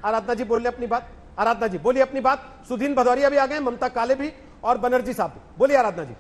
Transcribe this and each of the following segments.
आराधना जी बोलिए अपनी बात। आराधना जी बोलिए अपनी बात। सुधीन भदौरिया भी आ गए, ममता काले भी और बनर्जी साहब भी। बोलिए आराधना जी।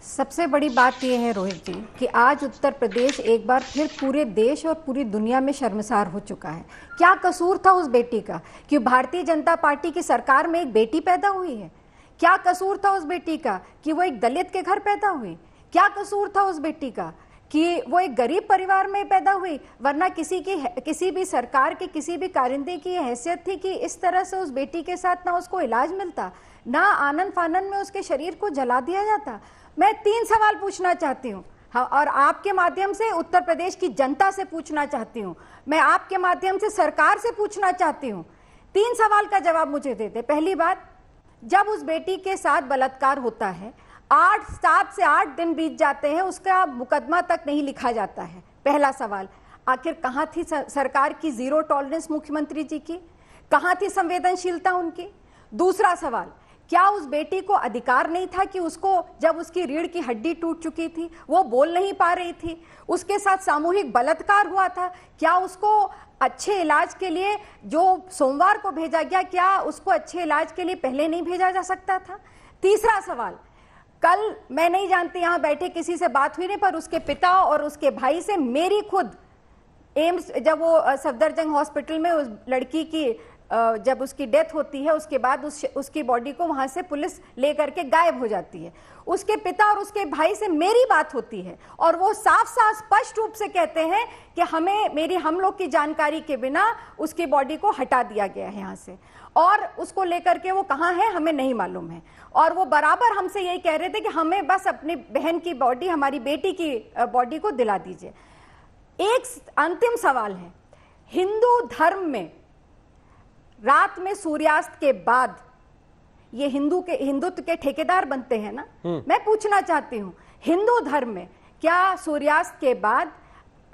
सबसे बड़ी बात यह है रोहित जी कि आज उत्तर प्रदेश एक बार फिर पूरे देश और पूरी दुनिया में शर्मसार हो चुका है। क्या कसूर था उस बेटी का कि भारतीय जनता पार्टी की सरकार में एक बेटी पैदा हुई है? क्या कसूर था उस बेटी का कि वो एक दलित के घर पैदा हुई? क्या कसूर था उस बेटी का कि वो एक गरीब परिवार में पैदा हुई? वरना किसी भी सरकार के किसी भी कारिंदे की हैसियत थी कि इस तरह से उस बेटी के साथ ना उसको इलाज मिलता, ना आनन फानन में उसके शरीर को जला दिया जाता। मैं 3 सवाल पूछना चाहती हूँ, हाँ, और आपके माध्यम से उत्तर प्रदेश की जनता से पूछना चाहती हूँ, मैं आपके माध्यम से सरकार से पूछना चाहती हूँ। 3 सवाल का जवाब मुझे दे दे। पहली बात, जब उस बेटी के साथ बलात्कार होता है 7 से 8 दिन बीत जाते हैं, उसका मुकदमा तक नहीं लिखा जाता है। पहला सवाल, आखिर कहाँ थी सरकार की जीरो टॉलरेंस मुख्यमंत्री जी की? कहाँ थी संवेदनशीलता उनकी? दूसरा सवाल, क्या उस बेटी को अधिकार नहीं था कि उसको, जब उसकी रीढ़ की हड्डी टूट चुकी थी, वो बोल नहीं पा रही थी, उसके साथ सामूहिक बलात्कार हुआ था, क्या उसको अच्छे इलाज के लिए जो सोमवार को भेजा गया, क्या उसको अच्छे इलाज के लिए पहले नहीं भेजा जा सकता था? तीसरा सवाल, कल मैं नहीं जानती यहां बैठे किसी से बात हुई नहीं, पर उसके पिता और उसके भाई से मेरी खुद एम्स, जब वो सफदरजंग हॉस्पिटल में उस लड़की की जब उसकी डेथ होती है, उसके बाद उसकी बॉडी को वहां से पुलिस लेकर के गायब हो जाती है, उसके पिता और उसके भाई से मेरी बात होती है और वो साफ साफ स्पष्ट रूप से कहते हैं कि हम लोग की जानकारी के बिना उसकी बॉडी को हटा दिया गया है यहाँ से, और उसको लेकर के वो कहाँ है हमें नहीं मालूम है। और वो बराबर हमसे यही कह रहे थे कि हमें बस अपनी बहन की बॉडी, हमारी बेटी की बॉडी को दिला दीजिए। एक अंतिम सवाल है, हिंदू धर्म में रात में सूर्यास्त के बाद ये हिंदुत्व के ठेकेदार बनते हैं ना, मैं पूछना चाहती हूं, हिंदू धर्म में क्या सूर्यास्त के बाद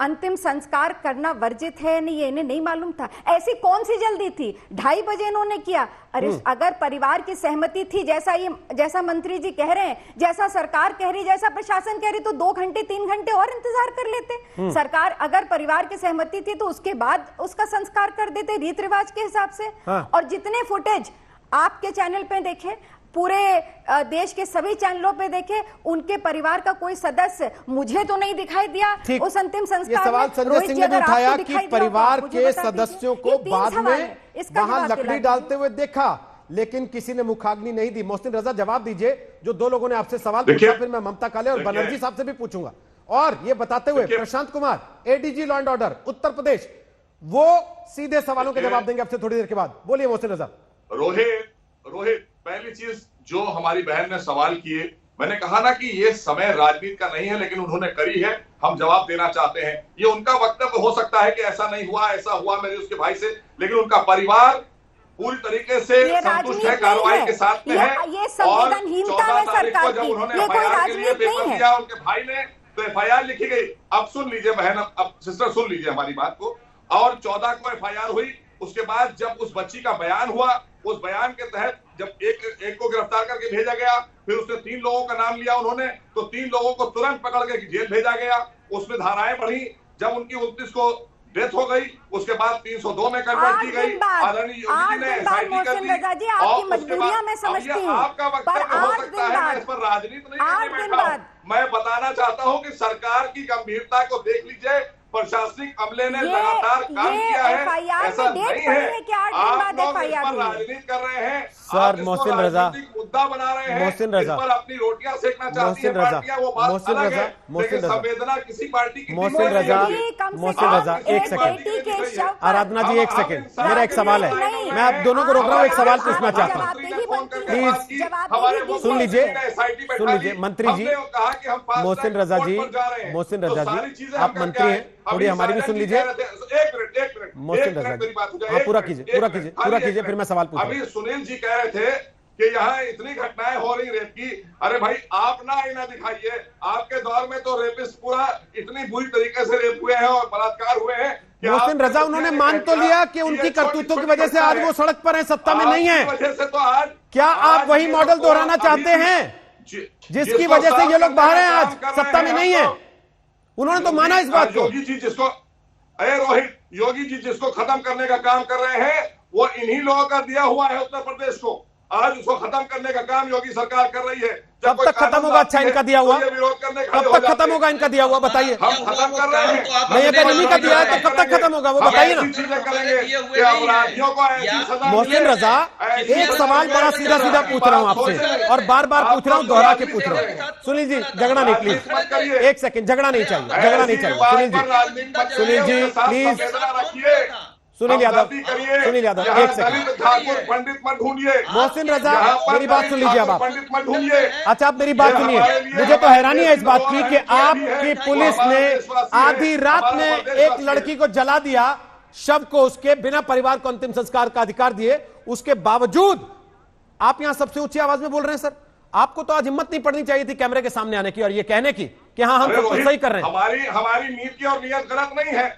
अंतिम संस्कार करना वर्जित है? नहीं, ये इन्हें नहीं मालूम था। ऐसी कौन सी जल्दी थी? 2:30 बजे इन्होंने किया। अरे अगर परिवार की सहमति थी, जैसा मंत्री जी कह रहे हैं, जैसा सरकार कह रही, जैसा प्रशासन कह रही, तो 2 घंटे 3 घंटे और इंतजार कर लेते। सरकार अगर परिवार की सहमति थी तो उसके बाद उसका संस्कार कर देते रीत रिवाज के हिसाब से। और जितने फुटेज आपके चैनल पे देखे, पूरे देश के सभी चैनलों पे देखे, उनके परिवार का कोई सदस्य मुझे तो नहीं दिखाई दिया उस अंतिम संस्कार। ये सवाल संजय सिंह ने भी उठाया कि परिवार के सदस्यों को बाद में वहां लकड़ी डालते हुए देखा, लेकिन किसी ने मुखाग्नि नहीं दी। मोहसिन रजा जवाब दीजिए, जो 2 लोगों ने आपसे सवाल पूछा, फिर मैं ममता काले और बनर्जी साहब से भी पूछूंगा। और ये बताते हुए Prashant Kumar, ADG law and order Uttar Pradesh, वो सीधे सवालों के जवाब देंगे आपसे थोड़ी देर के बाद। बोलिए मोहसिन रजा। रोहित, पहली चीज जो हमारी बहन ने सवाल किए, मैंने कहा ना कि ये समय राजनीति का नहीं है, लेकिन उन्होंने करी है, हम जवाब देना चाहते हैं। ये उनका वक्तव्य हो सकता है कि ऐसा नहीं हुआ, ऐसा हुआ मेरे उसके भाई से, लेकिन उनका परिवार पूरी तरीके से संतुष्ट है, कार्रवाई के साथ में है। और 14 तारीख को जब उन्होंने एफआईआर के लिए पेपर दिया उनके भाई ने, तो एफआईआर लिखी गई। अब सुन लीजिए बहन, अब सिस्टर सुन लीजिए हमारी बात को। और 14 को एफआईआर हुई, उसके बाद जब उस बच्ची का बयान हुआ, उस बयान के तहत जब एक को गिरफ्तार करके भेजा गया, फिर उसने 3 लोगों का नाम लिया उन्होंने, तो 3 लोगों को तुरंत पकड़ के जेल भेजा गया। उसमें धाराएं बढ़ी, जब उनकी 29 को डेथ हो गई, उसके बाद 302 में कन्वर्ट की गई। आदरणीय योगी जी ने एसआईटी कर दी। और उसके बाद आपका वक्तव्य हो सकता है, मैं इस पर राजनीति नहीं करने बैठा हूं। मैं बताना चाहता हूं कि सरकार की गंभीरता को देख लीजिए, प्रशासनिक अमले ने लगातार काम किया है, ऐसा नहीं है। आप लोग इस पर राजनीति कर रहे हैं सर। मोहसिन रजा मुद्दा बना रहे हैं, मोहसिन रजा इस पर अपनी रोटियां सेकना चाहती है पार्टियां, वो बात अलग है, लेकिन संवेदना किसी पार्टी की। मोहसिन रजा, एक सेकंड। आराधना जी, एक सेकंड, मेरा एक सवाल है, मैं आप दोनों को रोक रहा हूँ, एक सवाल पूछना चाहता हूँ, प्लीज सुन लीजिए मंत्री जी। मोहसिन रजा जी, आप मंत्री हैं, थोड़ी हमारी भी सुन लीजिए। मोहसिन रजा जी, हाँ, पूरा कीजिए, फिर मैं सवाल पूछूंगा। अभी सुनील जी कह रहे थे कि यहाँ इतनी घटनाएं हो रही रेप की। अरे भाई, आप ना आईना दिखाइए, आपके दौर में तो रेपिस्ट पूरा इतनी बुरी तरीके से रेप हुए हैं और बलात्कार हुए हैं। मोहसिन रजा, उन्होंने मान तो लिया कि उनकी करतूतों की वजह से आज वो सड़क पर हैं, सत्ता में नहीं है। वजह से तो आज क्या आप वही मॉडल दोहराना चाहते हैं जिसकी वजह से ये लोग बाहर हैं, आज सत्ता में नहीं है? उन्होंने तो माना इस बात को। योगी जी जिसको, अरे रोहित, योगी जी जिसको खत्म करने का काम कर रहे हैं वो इन्हीं लोगों का दिया हुआ है उत्तर प्रदेश को। आज उसको खत्म करने का काम योगी सरकार कर रही है। कब तक खत्म होगा? अच्छा, इनका दिया हुआ विरोध करने कब तक खत्म होगा? इनका दिया हुआ बताइए। हम खत्म कर रहे हैं। नहीं, अगर इन्हीं का दिया है तो कब तक खत्म होगा वो बताइए ना। चीजें करेंगे कि अपराधियों को ऐसी सजा मोहसिन मिले। रजा, एक सवाल बड़ा सीधा सीधा पूछ रहा हूं आपसे और बार बार पूछ रहा हूं, दोहरा के पूछ रहा हूं। सुनील जी झगड़ा नहीं प्लीज, एक सेकंड, झगड़ा नहीं चाहिए, झगड़ा नहीं चाहिए। सुनील जी प्लीज, सुनील यादव, सुनील यादव एक सेकंड। ठाकुर पंडित मत ढूंढिए। मोहसिन रजा मेरी बात सुन लीजिए। अब आप पंडित मत ढूंढिए। अच्छा, आप मेरी बात सुनिए। मुझे तो हैरानी है इस बात की कि आपकी पुलिस ने आधी रात में एक लड़की को जला दिया, शव को उसके बिना परिवार को अंतिम संस्कार का अधिकार दिए, उसके बावजूद आप यहां सबसे ऊंची आवाज में बोल रहे हैं। सर, आपको तो आज हिम्मत नहीं पड़नी चाहिए थी कैमरे के सामने आने की और ये कहने की कि हाँ हम सब कुछ सही कर रहे हैं। हमारी नीति और नियत गलत नहीं है।